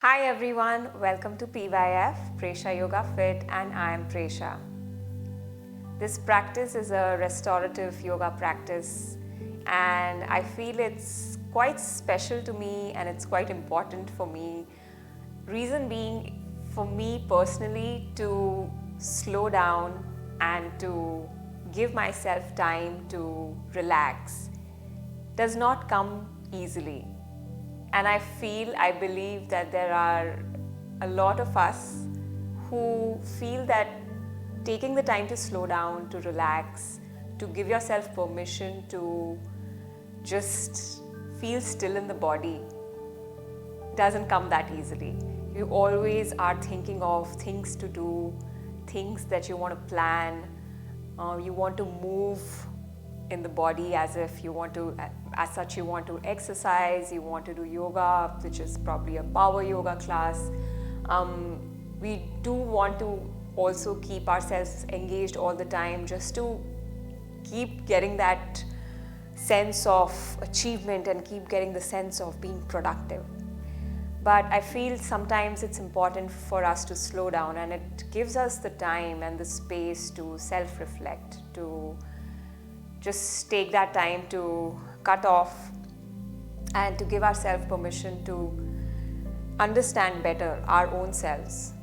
Hi everyone, welcome to PYF, Presha Yoga Fit, and I am Presha. This practice is a restorative yoga practice, and I feel it's quite special to me and it's quite important for me. Reason being, for me personally, to slow down and to give myself time to relax does not come easily. And I believe that there are a lot of us who feel that taking the time to slow down, to relax, to give yourself permission to just feel still in the body doesn't come that easily. You always are thinking of things to do, things that you want to plan, you want to move in the body as you want to exercise, you want to do yoga, which is probably a power yoga class. We do want to also keep ourselves engaged all the time, just to keep getting that sense of achievement and keep getting the sense of being productive. But I feel sometimes it's important for us to slow down, and it gives us the time and the space to self-reflect, to just take that time to cut off and to give ourselves permission to understand better our own selves.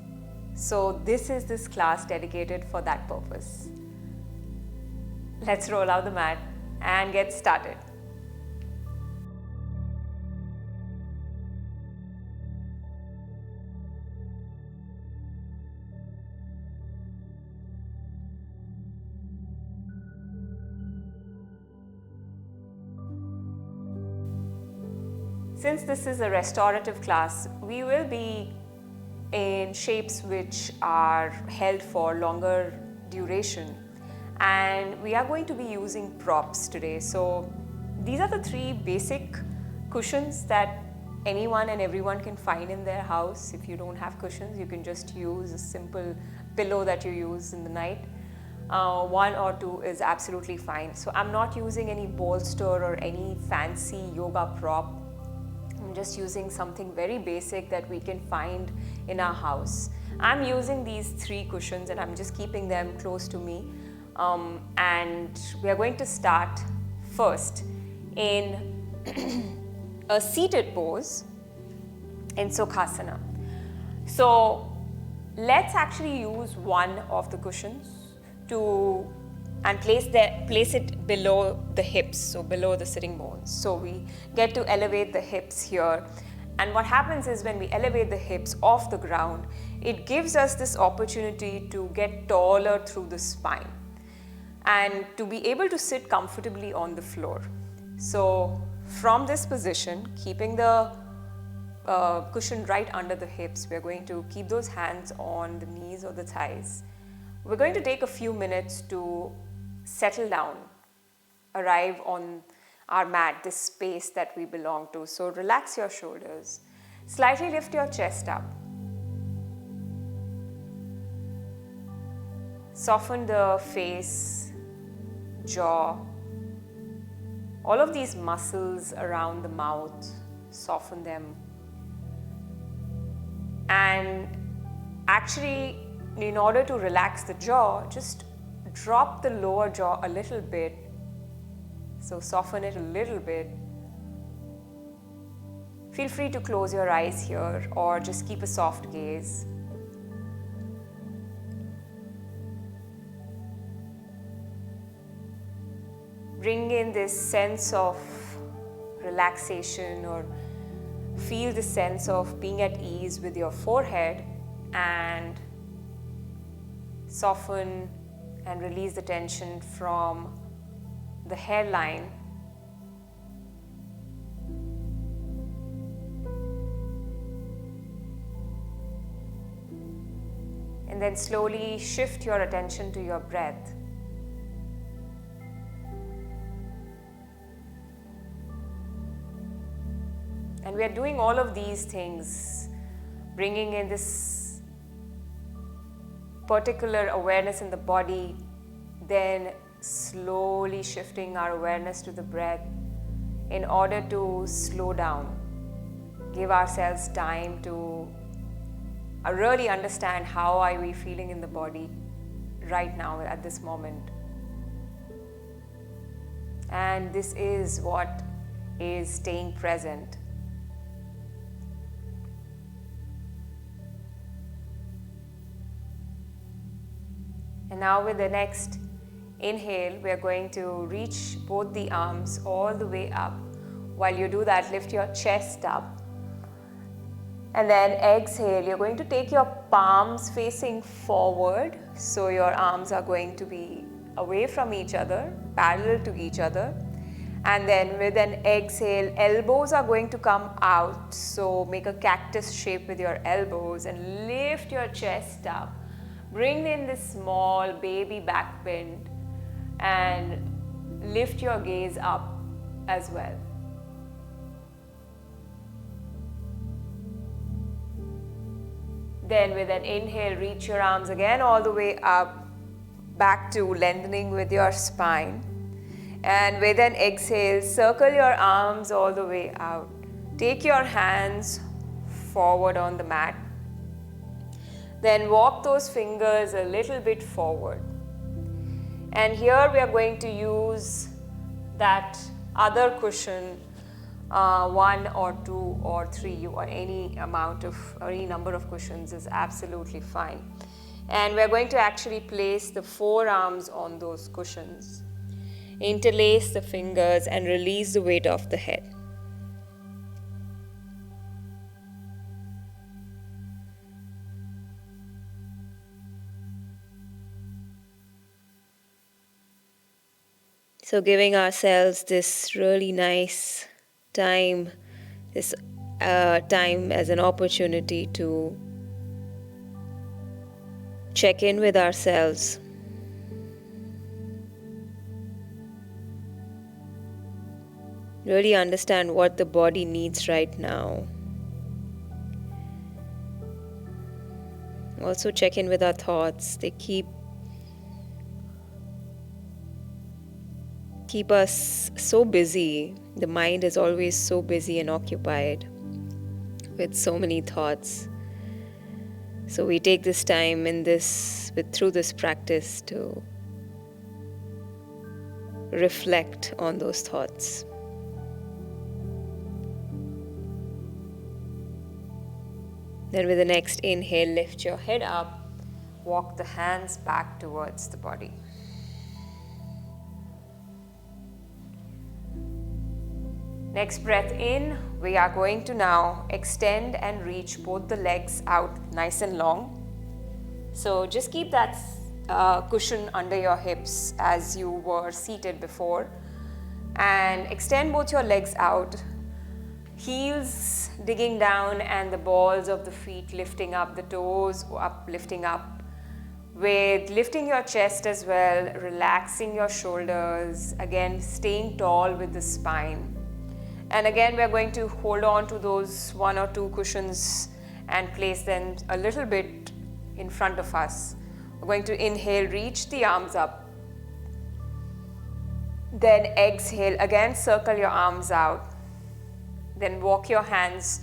So this class dedicated for that purpose. Let's roll out the mat and get started. Since this is a restorative class, we will be in shapes which are held for longer duration, and we are going to be using props today. So these are the three basic cushions that anyone and everyone can find in their house. If you don't have cushions, you can just use a simple pillow that you use in the night. One or two is absolutely fine. So I'm not using any bolster or any fancy yoga prop. I'm just using something very basic that we can find in our house. I'm using these three cushions and I'm just keeping them close to me. And we are going to start first in a seated pose in Sukhasana. So let's actually use one of the cushions and place it below the hips, so below the sitting bones. So we get to elevate the hips here. And what happens is, when we elevate the hips off the ground, it gives us this opportunity to get taller through the spine and to be able to sit comfortably on the floor. So from this position, keeping the cushion right under the hips, we're going to keep those hands on the knees or the thighs. We're going to take a few minutes to settle down, arrive on our mat, this space that we belong to. So relax your shoulders, slightly lift your chest up, soften the face, jaw, all of these muscles around the mouth, soften them. And actually, in order to relax the jaw, just drop the lower jaw a little bit. So soften it a little bit. Feel free to close your eyes here or just keep a soft gaze. Bring in this sense of relaxation, or feel the sense of being at ease with your forehead, and soften and release the tension from the hairline. And then slowly shift your attention to your breath. And we are doing all of these things, bringing in this particular awareness in the body, then slowly shifting our awareness to the breath in order to slow down, give ourselves time to really understand how are we feeling in the body right now at this moment. And this is what is staying present. And now with the next inhale, we are going to reach both the arms all the way up. While you do that, lift your chest up. And then exhale, you're going to take your palms facing forward. So your arms are going to be away from each other, parallel to each other. And then with an exhale, elbows are going to come out. So make a cactus shape with your elbows and lift your chest up. Bring in this small baby back bend and lift your gaze up as well. Then with an inhale, reach your arms again all the way up, back to lengthening with your spine. And with an exhale, circle your arms all the way out. Take your hands forward on the mat. Then walk those fingers a little bit forward. And here we are going to use that other cushion, 1 or 2 or 3 or any number of cushions is absolutely fine. And we are going to actually place the forearms on those cushions. Interlace the fingers and release the weight of the head. So giving ourselves this really nice time, this time as an opportunity to check in with ourselves. Really understand what the body needs right now. Also check in with our thoughts. They keep us so busy. The mind is always so busy and occupied with so many thoughts. So we take this time through this practice to reflect on those thoughts. Then with the next inhale, lift your head up, walk the hands back towards the body. Next breath in, we are going to now extend and reach both the legs out nice and long. So just keep that cushion under your hips as you were seated before. And extend both your legs out, heels digging down and the balls of the feet lifting up, the toes up, lifting up. With lifting your chest as well, relaxing your shoulders, again staying tall with the spine. And again, we are going to hold on to those 1 or 2 cushions and place them a little bit in front of us. We're going to inhale, reach the arms up. Then exhale, again circle your arms out. Then walk your hands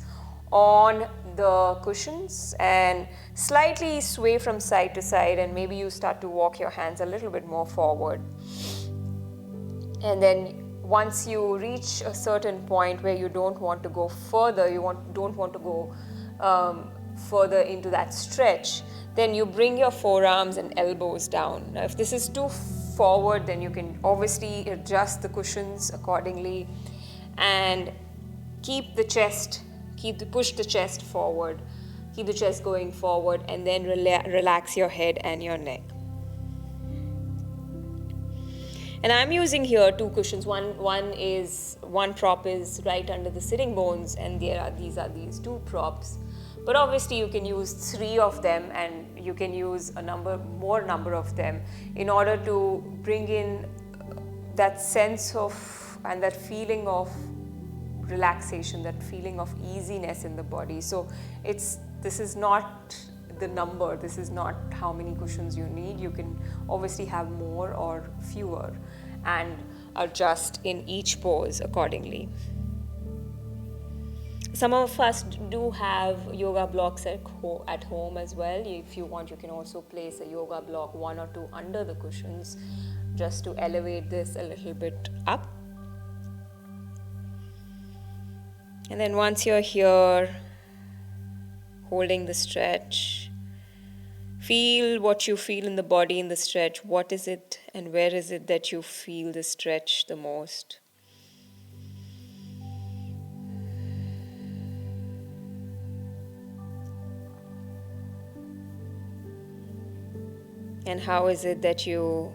on the cushions and slightly sway from side to side, and maybe you start to walk your hands a little bit more forward. And then once you reach a certain point where you don't want to go further, don't want to go further into that stretch, then you bring your forearms and elbows down. Now, if this is too forward, then you can obviously adjust the cushions accordingly and push the chest forward, keep the chest going forward, and then relax your head and your neck. And I'm using here 2 cushions. One prop is right under the sitting bones, and these are these 2 props. But obviously you can use 3 of them, and you can use more number of them in order to bring in that sense of and that feeling of relaxation, that feeling of easiness in the body. So this is not the number, this is not how many cushions you need. You can obviously have more or fewer and adjust in each pose accordingly. Some of us do have yoga blocks at home as well. If you want, you can also place a yoga block, 1 or 2 under the cushions, just to elevate this a little bit up. And then once you're here, holding the stretch, feel what you feel in the body in the stretch. What is it and where is it that you feel the stretch the most? And how is it that you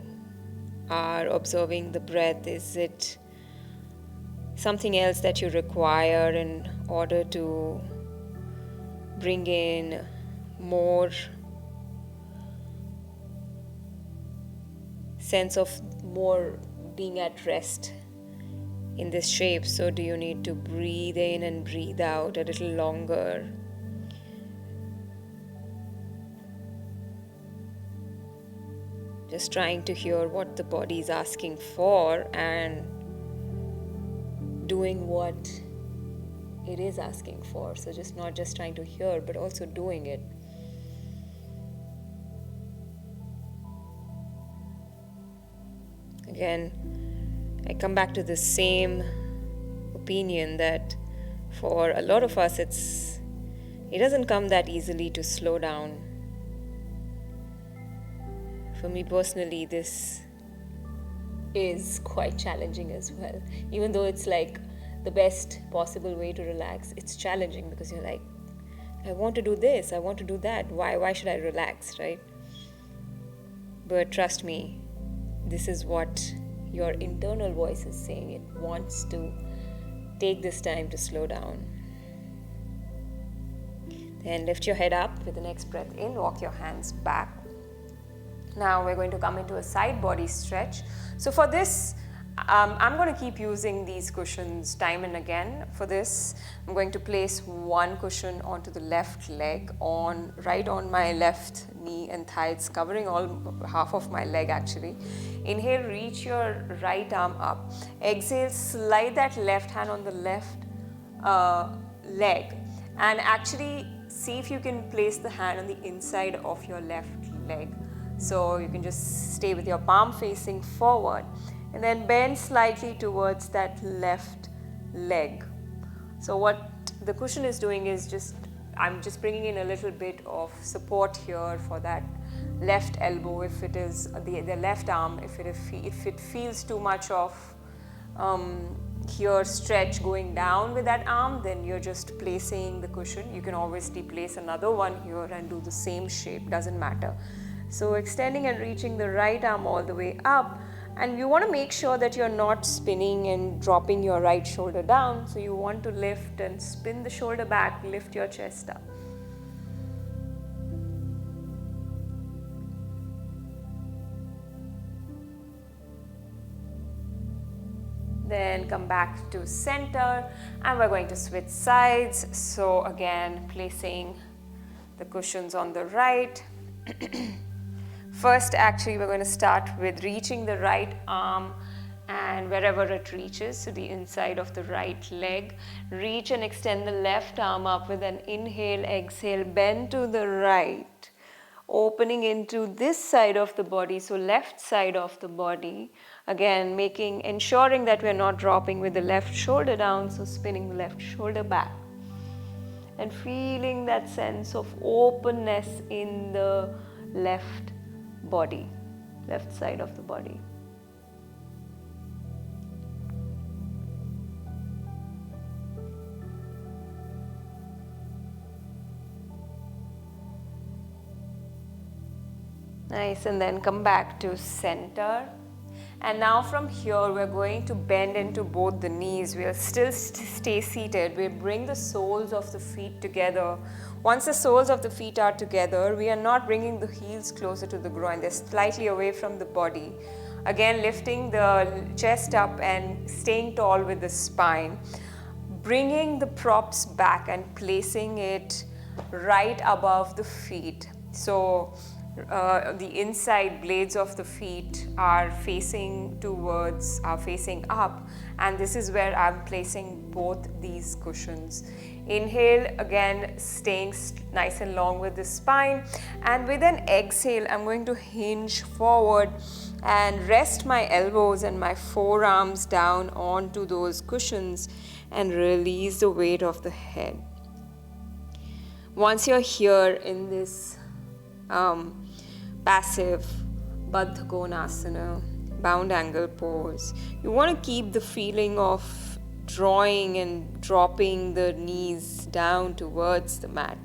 are observing the breath? Is it something else that you require in order to bring in more sense of more being at rest in this shape? So do you need to breathe in and breathe out a little longer? Just trying to hear what the body is asking for and doing what it is asking for. So just not just trying to hear, but also doing it. Again, I come back to the same opinion that for a lot of us, it doesn't come that easily to slow down. For me personally, this is quite challenging as well. Even though it's like the best possible way to relax, it's challenging because you're like, I want to do this, I want to do that. Why should I relax, right? But trust me, this is what your internal voice is saying. It wants to take this time to slow down. Then lift your head up with the next breath in, walk your hands back. Now we're going to come into a side body stretch. So for this, I'm going to keep using these cushions time and again. For this, I'm going to place one cushion onto the left leg, right on my left knee and thigh. It's covering half of my leg actually. Inhale, reach your right arm up. Exhale, slide that left hand on the left leg, and actually see if you can place the hand on the inside of your left leg. So you can just stay with your palm facing forward and then bend slightly towards that left leg. So what the cushion is doing is I'm just bringing in a little bit of support here for that left elbow. If it is the left arm, if it feels too much of here stretch going down with that arm, then you're just placing the cushion. You can obviously place another one here and do the same shape, doesn't matter. So extending and reaching the right arm all the way up, and you want to make sure that you're not spinning and dropping your right shoulder down. So you want to lift and spin the shoulder back, lift your chest up. Then come back to center, and we're going to switch sides. So again, placing the cushions on the right. First, actually, we're going to start with reaching the right arm and wherever it reaches, so the inside of the right leg. Reach and extend the left arm up with an inhale, exhale, bend to the right, opening into this side of the body, so left side of the body. Again, ensuring that we're not dropping with the left shoulder down, so spinning the left shoulder back. And feeling that sense of openness in the left side of the body. Nice, and then come back to center. And now from here, we're going to bend into both the knees. We'll still stay seated. We'll bring the soles of the feet together. Once the soles of the feet are together, we are not bringing the heels closer to the groin. They're slightly away from the body. Again, lifting the chest up and staying tall with the spine. Bringing the props back and placing it right above the feet. So the inside blades of the feet are facing up, and this is where I'm placing both these cushions. Inhale, again staying nice and long with the spine, and with an exhale I'm going to hinge forward and rest my elbows and my forearms down onto those cushions and release the weight of the head. Once you're here in this passive Baddha Konasana, bound angle pose, you want to keep the feeling of drawing and dropping the knees down towards the mat.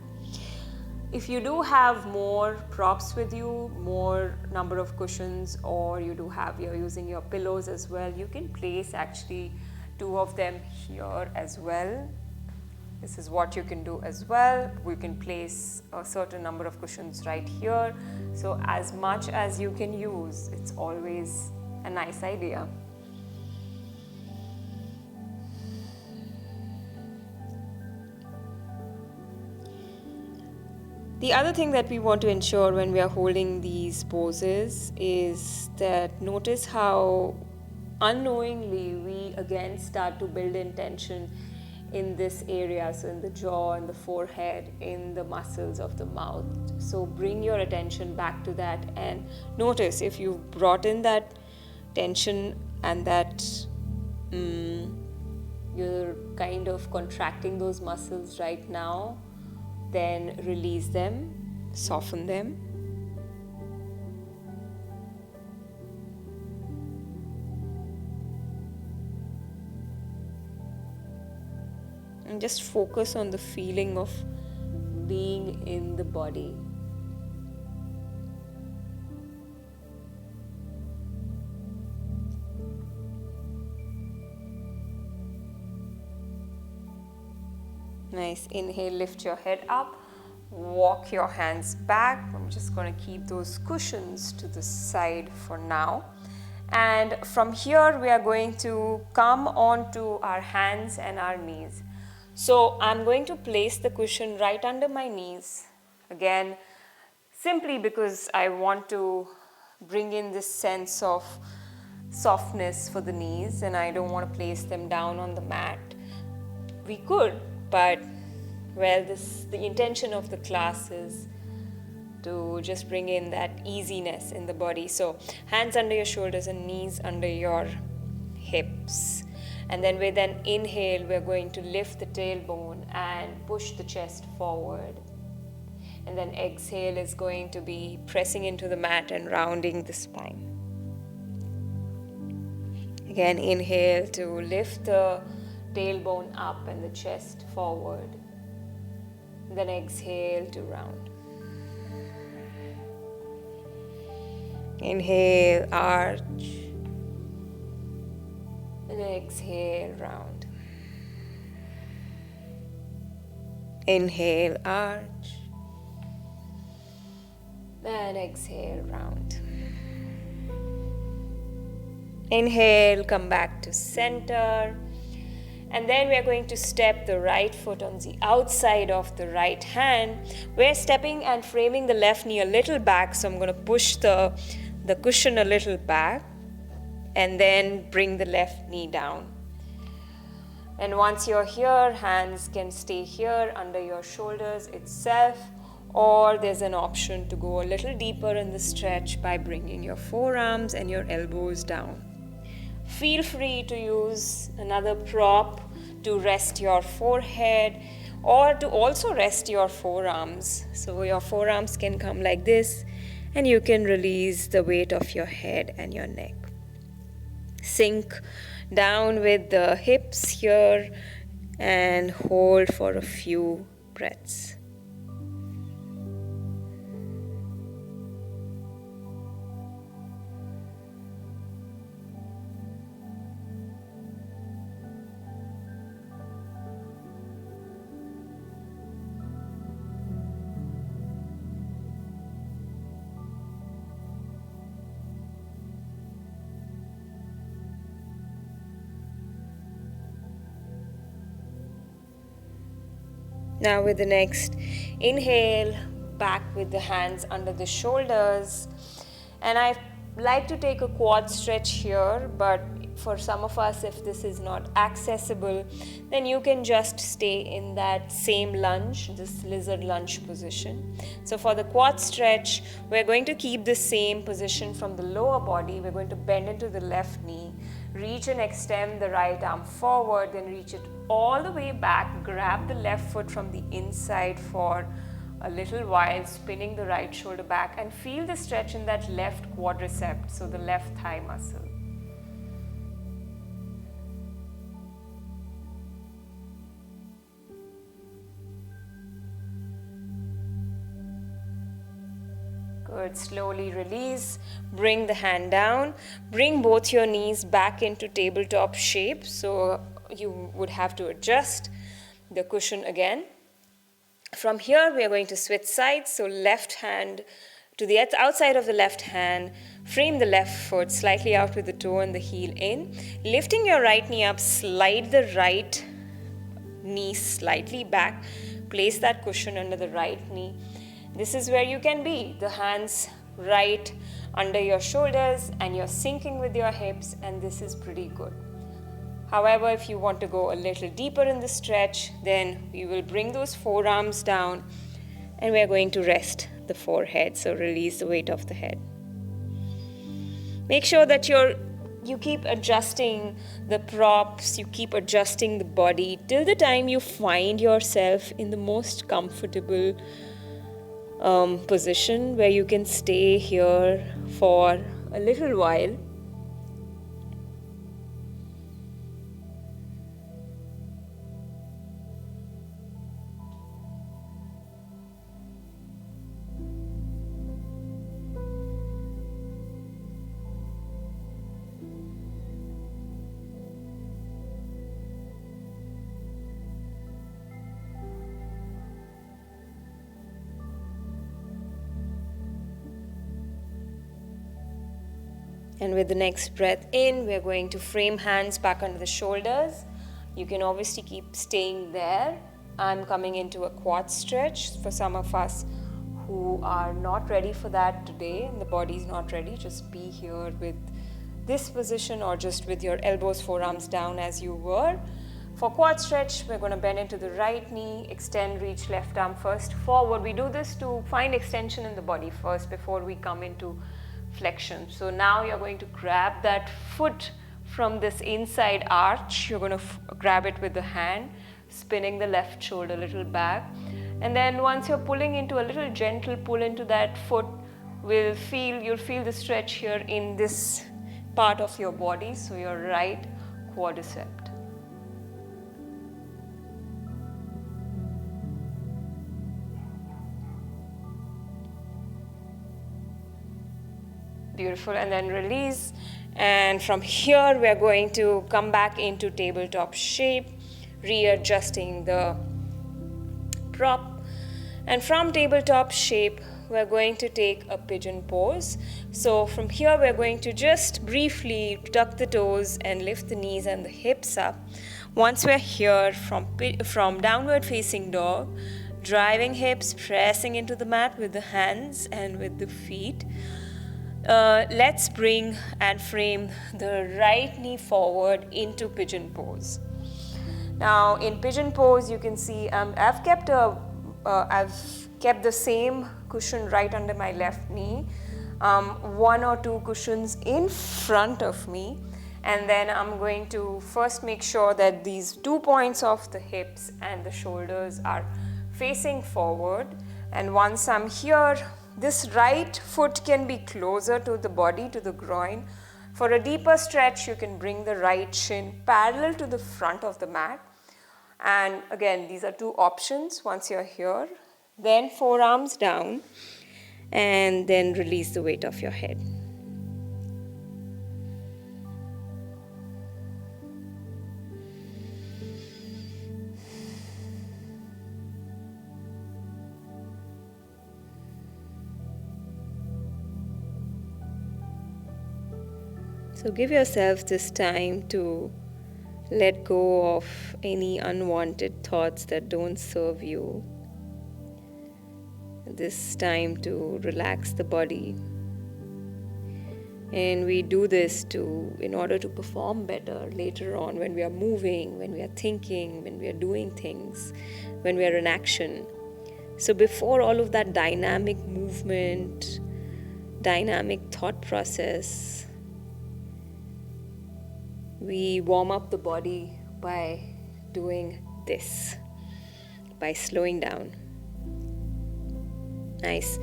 If you do have more props with you, more number of cushions, or you're using your pillows as well, you can place actually 2 of them here as well. This is what you can do as well. We can place a certain number of cushions right here. So as much as you can use, it's always a nice idea. The other thing that we want to ensure when we are holding these poses is that notice how unknowingly we again start to build in tension in this area, so in the jaw and the forehead, in the muscles of the mouth. So bring your attention back to that and notice if you've brought in that tension and that you're kind of contracting those muscles right now, then release them, soften them. And just focus on the feeling of being in the body. Nice. Inhale, lift your head up, walk your hands back. I'm just going to keep those cushions to the side for now. And from here, we are going to come onto our hands and our knees. So I'm going to place the cushion right under my knees. Again, simply because I want to bring in this sense of softness for the knees and I don't want to place them down on the mat. We could, but well, the intention of the class is to just bring in that easiness in the body. So hands under your shoulders and knees under your hips. And then with an inhale, we're going to lift the tailbone and push the chest forward. And then exhale is going to be pressing into the mat and rounding the spine. Again, inhale to lift the tailbone up and the chest forward. And then exhale to round. Inhale, arch. And exhale, round. Inhale, arch. And exhale, round. Inhale, come back to center. And then we are going to step the right foot on the outside of the right hand. We're stepping and framing the left knee a little back. So I'm going to push the cushion a little back. And then bring the left knee down. And once you're here, hands can stay here under your shoulders itself, or there's an option to go a little deeper in the stretch by bringing your forearms and your elbows down. Feel free to use another prop to rest your forehead or to also rest your forearms. So your forearms can come like this and you can release the weight of your head and your neck. Sink down with the hips here and hold for a few breaths. Now with the next inhale, back with the hands under the shoulders. And I like to take a quad stretch here, but for some of us, if this is not accessible, then you can just stay in that same lunge, this lizard lunge position. So for the quad stretch, we're going to keep the same position from the lower body. We're going to bend into the left knee, reach and extend the right arm forward, then reach it all the way back, grab the left foot from the inside for a little while, spinning the right shoulder back, and feel the stretch in that left quadricep, so the left thigh muscle. Good. Slowly release. Bring the hand down. Bring both your knees back into tabletop shape. So you would have to adjust the cushion again. From here, we are going to switch sides. So left hand to the outside of the left hand. Frame the left foot slightly out with the toe and the heel in. Lifting your right knee up, slide the right knee slightly back. Place that cushion under the right knee. This is where you can be. The hands right under your shoulders and you're syncing with your hips, and this is pretty good. However, if you want to go a little deeper in the stretch, then we will bring those forearms down and we're going to rest the forehead. So release the weight of the head. Make sure that you keep adjusting the props, you keep adjusting the body till the time you find yourself in the most comfortable position where you can stay here for a little while. And with the next breath in, we're going to frame hands back under the shoulders. You can obviously keep staying there. I'm coming into a quad stretch. For some of us who are not ready for that today, and the body's not ready, just be here with this position or just with your elbows, forearms down as you were. For quad stretch, we're going to bend into the right knee, extend, reach left arm first forward. We do this to find extension in the body first before we come into flexion. So now you're going to grab that foot from this inside arch. You're going to grab it with the hand, spinning the left shoulder a little back. And then once you're pulling into a little gentle pull into that foot, you'll feel the stretch here in this part of your body, so your right quadricep. Beautiful. And then release. And from here, we're going to come back into tabletop shape, readjusting the prop. And from tabletop shape, we're going to take a pigeon pose. So from here, we're going to just briefly tuck the toes and lift the knees and the hips up. Once we're here, from downward facing dog, driving hips, pressing into the mat with the hands and with the feet. Let's bring and frame the right knee forward into pigeon pose. Now in pigeon pose, you can see I've kept the same cushion right under my left knee, one or two cushions in front of me, and then I'm going to first make sure that these 2 points of the hips and the shoulders are facing forward. And once I'm here, this right foot can be closer to the body, to the groin. For a deeper stretch, you can bring the right shin parallel to the front of the mat. And again, these are two options once you're here. Then forearms down, and then release the weight of your head. So give yourself this time to let go of any unwanted thoughts that don't serve you. This time to relax the body. And we do this in order to perform better later on when we are moving, when we are thinking, when we are doing things, when we are in action. So before all of that dynamic movement, dynamic thought process, we warm up the body by doing this, by slowing down. Nice.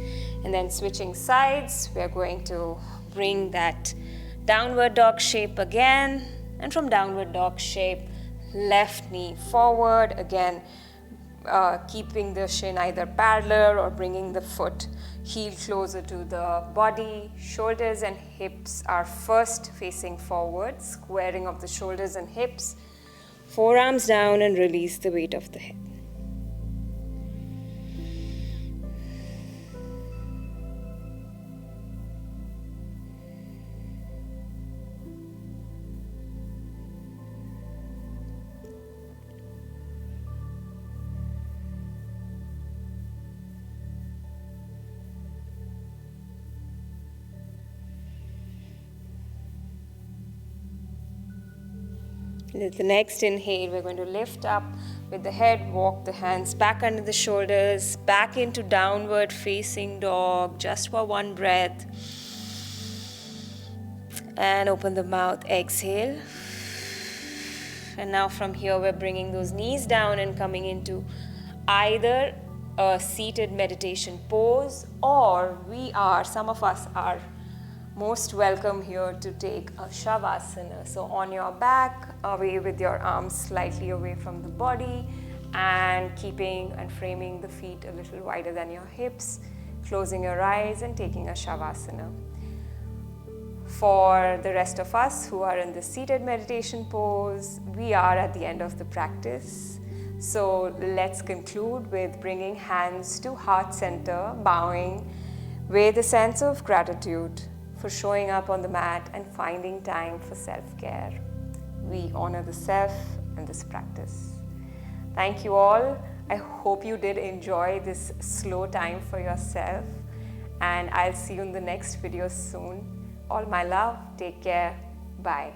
And then switching sides, we're going to bring that downward dog shape again. And from downward dog shape, left knee forward. Again, keeping the shin either parallel or bringing the foot heel closer to the body. Shoulders and hips are first facing forward, squaring of the shoulders and hips. Forearms down and release the weight of the head. With the next inhale, we're going to lift up with the head, walk the hands back under the shoulders, back into downward facing dog, just for one breath. And open the mouth, exhale. And now from here, we're bringing those knees down and coming into either a seated meditation pose, or some of us are most welcome here to take a shavasana. So on your back, away with your arms slightly away from the body, and keeping and framing the feet a little wider than your hips, closing your eyes and taking a shavasana. For the rest of us who are in the seated meditation pose, we are at the end of the practice. So let's conclude with bringing hands to heart center, bowing with a sense of gratitude for showing up on the mat and finding time for self-care. We honor the self and this practice. Thank you all. I hope you did enjoy this slow time for yourself, and I'll see you in the next video soon. All my love. Take care. Bye.